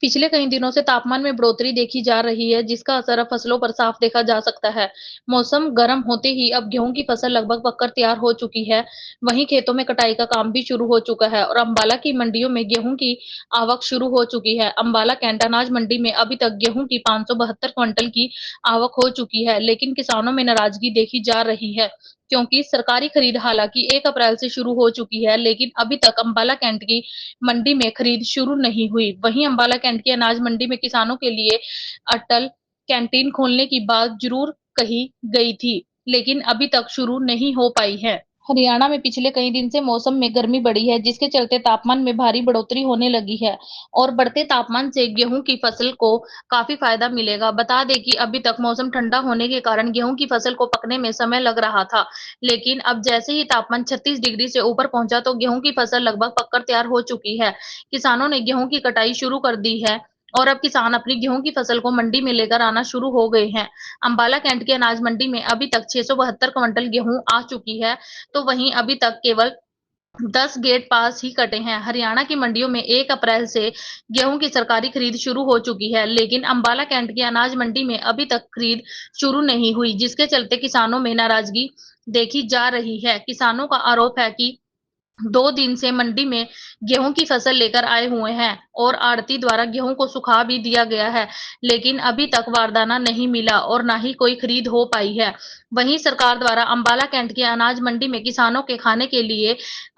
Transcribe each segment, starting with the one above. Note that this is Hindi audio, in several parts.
पिछले कई दिनों से तापमान में बढ़ोतरी देखी जा रही है, जिसका असर अब फसलों पर साफ देखा जा सकता है। मौसम गर्म होते ही अब गेहूं की फसल लगभग पककर तैयार हो चुकी है। वहीं खेतों में कटाई का काम भी शुरू हो चुका है और अंबाला की मंडियों में गेहूं की आवक शुरू हो चुकी है। अंबाला कैंट अनाज मंडी में अभी तक गेहूं की 572 क्विंटल की आवक हो चुकी है, लेकिन किसानों में नाराजगी देखी जा रही है, क्योंकि सरकारी खरीद हालांकि 1 अप्रैल से शुरू हो चुकी है, लेकिन अभी तक अंबाला कैंट की मंडी में खरीद शुरू नहीं हुई। वहीं अंबाला कैंट की अनाज मंडी में किसानों के लिए अटल कैंटीन खोलने की बात जरूर कही गई थी, लेकिन अभी तक शुरू नहीं हो पाई है। हरियाणा में पिछले कई दिन से मौसम में गर्मी बढ़ी है, जिसके चलते तापमान में भारी बढ़ोतरी होने लगी है और बढ़ते तापमान से गेहूं की फसल को काफी फायदा मिलेगा। बता दें कि अभी तक मौसम ठंडा होने के कारण गेहूं की फसल को पकने में समय लग रहा था, लेकिन अब जैसे ही तापमान 36 डिग्री से ऊपर पहुंचा तो गेहूं की फसल लगभग पककर तैयार हो चुकी है। किसानों ने गेहूं की कटाई शुरू कर दी है और अब किसान अपनी गेहूं की फसल को मंडी में लेकर आना शुरू हो गए हैं। अंबाला कैंट की अनाज मंडी में अभी तक 672 क्विंटल गेहूं आ चुकी है, तो वहीं अभी तक केवल 10 गेट पास ही कटे हैं। हरियाणा की मंडियों में 1 अप्रैल से गेहूं की सरकारी खरीद शुरू हो चुकी है, लेकिन अंबाला कैंट की अनाज मंडी में अभी तक खरीद शुरू नहीं हुई, जिसके चलते किसानों में नाराजगी देखी जा रही है। किसानों का आरोप है कि 2 दिन से मंडी में गेहूं की फसल लेकर आए हुए हैं और आढ़ती द्वारा गेहूं को सुखा भी दिया गया है, लेकिन अभी तक बारदाना नहीं मिला और ना ही कोई खरीद हो पाई है। वहीं सरकार द्वारा अंबाला कैंट की अनाज मंडी में किसानों के खाने के लिए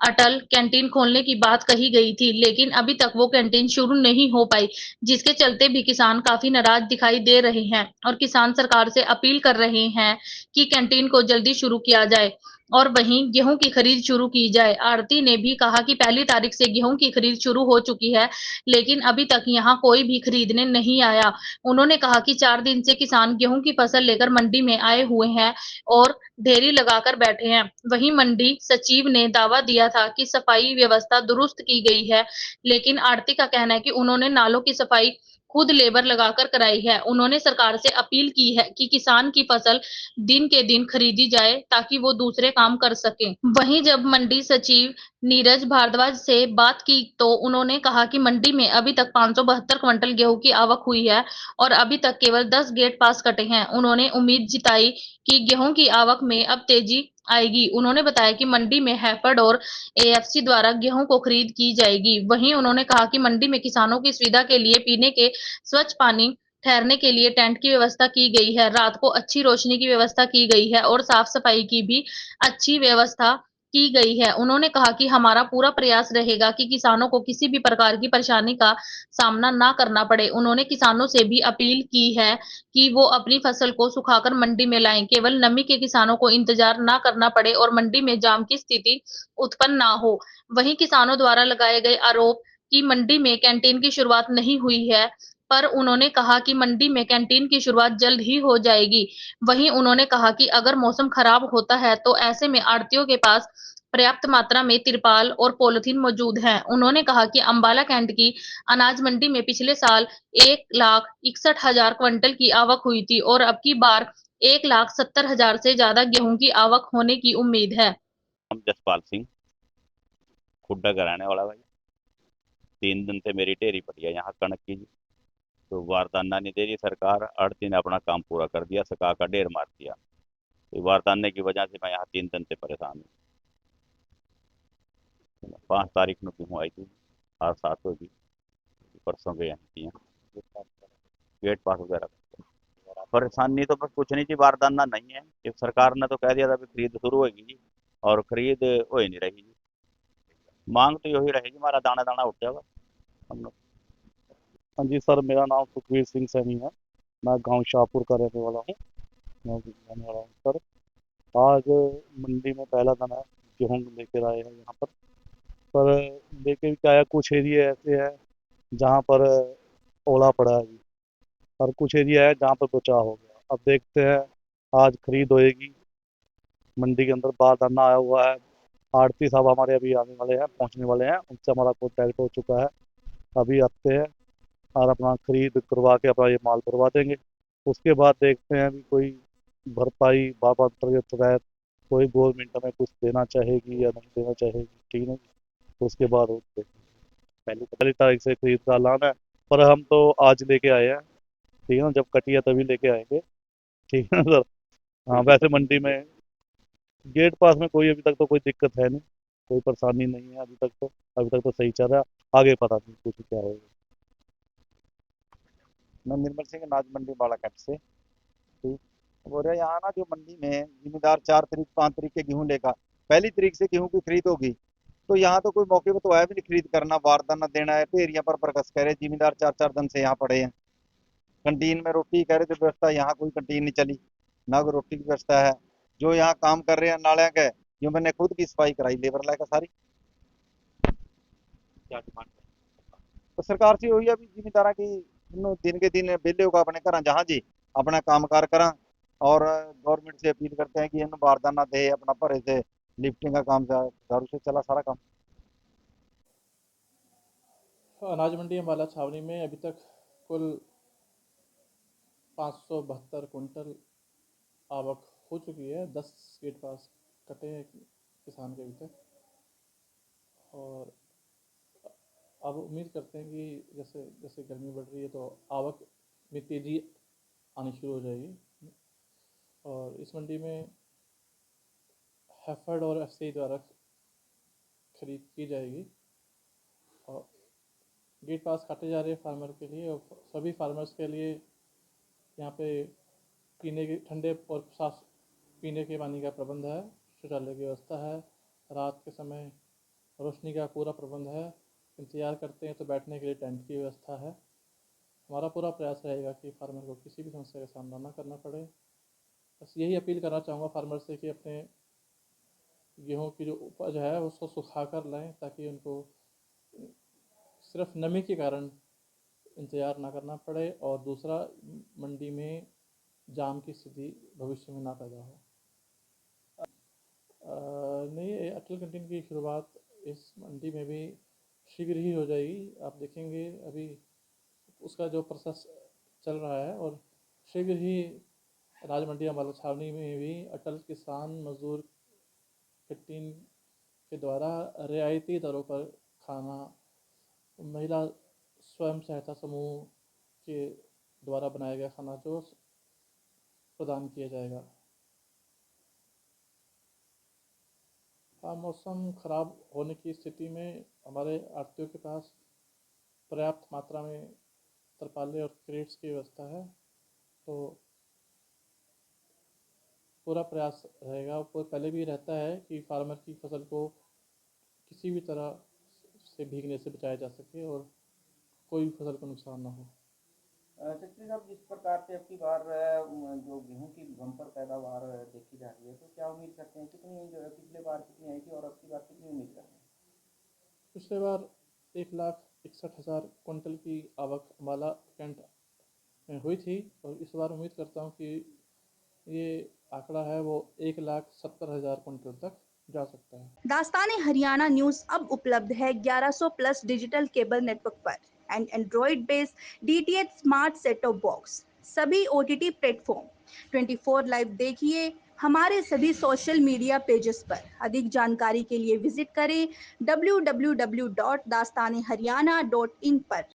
अटल कैंटीन खोलने की बात कही गई थी, लेकिन अभी तक वो कैंटीन शुरू नहीं हो पाई, जिसके चलते भी किसान काफी नाराज दिखाई दे रहे हैं और किसान सरकार से अपील कर रहे हैं कि कैंटीन को जल्दी शुरू किया जाए और वहीं गेहूं की खरीद शुरू की जाए। आढ़ती ने भी कहा कि 1 तारीख से गेहूं की खरीद शुरू हो चुकी है, लेकिन अभी तक यहां कोई भी खरीदने नहीं आया। उन्होंने कहा कि 4 दिन से किसान गेहूं की फसल लेकर मंडी में आए हुए हैं और ढेरी लगाकर बैठे हैं। वहीं मंडी सचिव ने दावा दिया था कि सफाई व्यवस्था दुरुस्त की गई है, लेकिन आढ़ती का कहना है कि उन्होंने नालों की सफाई खुद लेबर लगाकर कराई है। उन्होंने सरकार से अपील की है कि किसान की फसल दिन के दिन खरीदी जाए ताकि वो दूसरे काम कर सके। वहीं जब मंडी सचिव नीरज भारद्वाज से बात की तो उन्होंने कहा कि मंडी में अभी तक 572 क्विंटल गेहूं की आवक हुई है और अभी तक केवल 10 गेट पास कटे हैं। उन्होंने उम्मीद जताई कि गेहूं की आवक में अब तेजी आएगी। उन्होंने बताया कि मंडी में हैफेड और एएफसी द्वारा गेहूं को खरीद की जाएगी। वहीं उन्होंने कहा कि मंडी में किसानों की सुविधा के लिए पीने के स्वच्छ पानी, ठहरने के लिए टेंट की व्यवस्था की गई है, रात को अच्छी रोशनी की व्यवस्था की गई है और साफ सफाई की भी अच्छी व्यवस्था की गई है। उन्होंने कहा कि हमारा पूरा प्रयास रहेगा कि किसानों को किसी भी प्रकार की परेशानी का सामना ना करना पड़े। उन्होंने किसानों से भी अपील की है कि वो अपनी फसल को सुखाकर मंडी में लाएं, केवल नमी के किसानों को इंतजार ना करना पड़े और मंडी में जाम की स्थिति उत्पन्न ना हो। वहीं किसानों द्वारा लगाए गए आरोप कि मंडी में कैंटीन की शुरुआत नहीं हुई है, पर उन्होंने कहा कि मंडी में कैंटीन की शुरुआत जल्द ही हो जाएगी। वहीं उन्होंने कहा कि अगर मौसम खराब होता है तो ऐसे में आढ़तियों के पास पर्याप्त मात्रा में तिरपाल और पॉलिथीन मौजूद हैं। उन्होंने कहा कि अंबाला कैंट की अनाज मंडी में पिछले साल 1,61,000 क्विंटल की आवक हुई थी और अब की बार 1,70,000 से ज्यादा गेहूं की आवक होने की उम्मीद है। हम जसपाल सिंह खुड्डा का रहने वाला भाई। 3 दिन से मेरी ढेरी पड़ी है यहाँ कणक की जी। तो वारदाना नहीं दे रही सरकार। आड़ती ने अपना काम पूरा कर दिया, सका का ढेर मार दिया। तो वारदाने की वजह से मैं यहाँ 3 दिन से परेशान हूँ। 5 तारीख में गेहूँ आई थी, आज 7 होगी। परसों गए हैं कि यहाँ गेट पास वगैरह। परेशानी तो बस कुछ नहीं जी, वारदाना नहीं है कि सरकार ने तो कह दिया था अभी खरीद शुरू होगी जी, और खरीद हो ही नहीं रही जी। मांग तो यही रहेगी, हमारा दाना दाना उठ जाएगा हम लोग। हाँ जी सर, मेरा नाम सुखवीर सिंह सैनी है। मैं गांव शाहपुर का रहने वाला हूँ। मैं रहने वाला हूँ सर। आज मंडी में पहला दाना गेहूँ लेकर आए हैं यहाँ पर लेके क्या है, कुछ एरिया ऐसे है जहाँ पर ओला पड़ा है जी, और कुछ एरिया है जहाँ पर बचाव हो गया। अब देखते हैं, आज खरीद होएगी। मंडी के अंदर बार दाना आया हुआ है। आड़ती साहब हमारे अभी आने वाले हैं, पहुँचने वाले हैं, उनसे हमारा कॉन्टैक्ट हो चुका है। अभी आते हैं और अपना खरीद करवा के अपना ये माल करवा देंगे। उसके बाद देखते हैं अभी कोई भरपाई बाबा अंतर्गत के तहत कोई गवर्नमेंट हमें कुछ देना चाहेगी या नहीं देना चाहेगी, ठीक है। तो उसके बाद होते हैं। पहली 1 तारीख से खरीद का ऐलान है। पर हम तो आज लेके आए हैं, ठीक है ना, जब कटिया तभी लेके आएंगे, ठीक है ना सर। हाँ, वैसे मंडी में गेट पास में कोई अभी तक तो कोई दिक्कत है नहीं, कोई परेशानी नहीं है अभी तक तो सही चल रहा है, आगे पता नहीं कुछ क्या होगा। मैं निर्मल सिंह अनाज मंडी बालाघाट से। ठीक। बोल रहे यहाँ ना जो मंडी में जिम्मेदार 4 तारीख 5 तारीख के गेहूं लेगा, 1 तारीख से गेहूं की खरीद होगी, तो यहाँ तो कोई मौके पर तो आया भी नहीं खरीद करना, वारदाना देना है, ढेरिया पर बरकस कह रहे जिम्मेदार 4 4 दिन से यहाँ पड़े हैं। कंटीन में रोटी कह रहे थे व्यवस्था, यहाँ कोई कंटीन नहीं चली, ना कोई रोटी की व्यवस्था है। जो यहाँ काम कर रहे हैं नाले के, जो मैंने खुद की सफाई कराई लेबर लाकर सारी। क्या डिमांड तो सरकार से हुई अभी जिम्मेदारा की दिन के दिन बेले होगा अपने घर जहाँ जी अपना कामकार करा। और गवर्नमेंट से अपील करते हैं कि इन बारदाना दे अपना भरे से लिफ्टिंग का काम दारू से चला सारा काम। अनाज मंडी अम्बाला छावनी में अभी तक कुल 572 कुंटल आवक हो चुकी है। 10 गेट पास कटे हैं किसान के अभी तक, और अब उम्मीद करते हैं कि जैसे जैसे गर्मी बढ़ रही है तो आवक में तेज़ी आनी शुरू हो जाएगी। और इस मंडी में हैफर्ड और एफसीआई द्वारा खरीद की जाएगी, और गेट पास काटे जा रहे हैं फार्मर के लिए, और सभी फार्मर्स के लिए यहाँ पे पीने के ठंडे और साफ पीने के पानी का प्रबंध है, शौचालय की व्यवस्था है, रात के समय रोशनी का पूरा प्रबंध है, इंतज़ार करते हैं तो बैठने के लिए टेंट की व्यवस्था है। हमारा पूरा प्रयास रहेगा कि फार्मर को किसी भी समस्या का सामना ना करना पड़े। बस यही अपील करना चाहूँगा फार्मर से कि अपने गेहूँ की जो उपज है उसको सुखा कर लाएँ, ताकि उनको सिर्फ नमी के कारण इंतज़ार ना करना पड़े, और दूसरा मंडी में जाम की स्थिति भविष्य में ना पैदा हो। नहीं, ये अटल कैंटीन की शुरुआत इस मंडी में भी शीघ्र ही हो जाएगी। आप देखेंगे अभी उसका जो प्रोसेस चल रहा है, और शीघ्र ही अनाज मंडी अम्बाला छावनी में भी अटल किसान मजदूर कैंटीन के द्वारा रियायती दरों पर खाना महिला स्वयं सहायता समूह के द्वारा बनाया गया खाना जो प्रदान किया जाएगा। हाँ, मौसम ख़राब होने की स्थिति में हमारे आढ़तियों के पास पर्याप्त मात्रा में तरपाले और क्रेट्स की व्यवस्था है, तो पूरा प्रयास रहेगा, पहले भी रहता है कि फार्मर की फसल को किसी भी तरह से भीगने से बचाया जा सके और कोई भी फसल को नुकसान ना हो। सेक्रेटरी साहब, जिस प्रकार से अब की बार जो गेहूं की बम्पर पैदावार देखी जा रही है, तो क्या उम्मीद करते हैं, कितनी जो है पिछले बार कितनी आई थी और अब की बार कितनी उम्मीद कर रहे हैं? पिछले बार 1,61,000 कुंटल की आवक अम्बाला कैंट में हुई थी, और इस बार उम्मीद करता हूँ कि ये आंकड़ा है वो 1,70,000 कुंटल तक जा सकता है। दास्तान हरियाणा न्यूज अब उपलब्ध है 1100 प्लस डिजिटल केबल नेटवर्क पर and Android based DTH smart set top box, सभी ओटीटी प्लेटफॉर्म। 24 लाइव देखिए हमारे सभी सोशल मीडिया पेजेस पर। अधिक जानकारी के लिए विजिट करें www.dastaneharyana.in पर।